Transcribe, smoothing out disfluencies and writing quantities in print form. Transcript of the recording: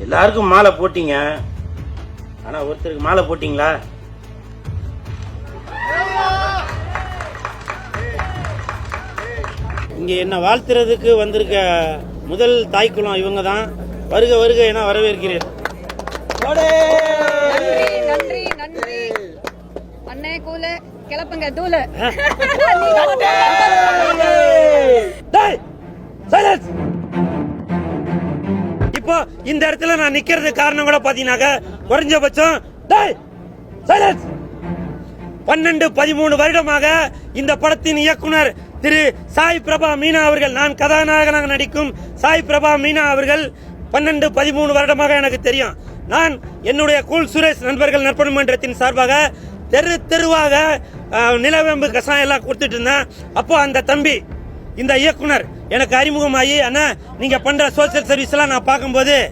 எல்லாருக்கும் மாலை போட்டீங்க, ஆனா ஒருத்தருக்கு மாலை போட்டீங்களா? இங்க என்ன வாழ்த்துறதுக்கு வந்திருக்க முதல் தாய்க்குளம் இவங்க தான். வருக வருக என வரவேற்கிறேன். நன்றி நன்றி அண்ணே கூல கிளப்புங்க தூள. இப்போ இந்த இடத்துல நான் நிக்கிறது காரணம் கூட பாத்தீங்கன்னாக்க குறைஞ்சபட்சம் 12-13 வருடமாக இந்த படத்தின் இயக்குனர் திரு சாய் பிரபா மீனா அவர்கள், நான் கதாநாயகனாக நடிக்கும் சாய் பிரபா மீனா அவர்கள் 12-13 வருடமாக எனக்கு தெரியும். நான் என்னுடைய கூல் சுரேஷ் நண்பர்கள் நற்பணி மன்றத்தின் சார்பாக தெரு தெருவாக நிலவேம்பு கசாயம் எல்லாம் கொடுத்துட்டு இருந்தேன். அப்போ அந்த தம்பி இந்த இயக்குனர் எனக்கு அறிமுகமாகி, அண்ணா நீங்க பண்ற சோசியல் சர்வீஸ் எல்லாம் நான் பார்க்கும்போது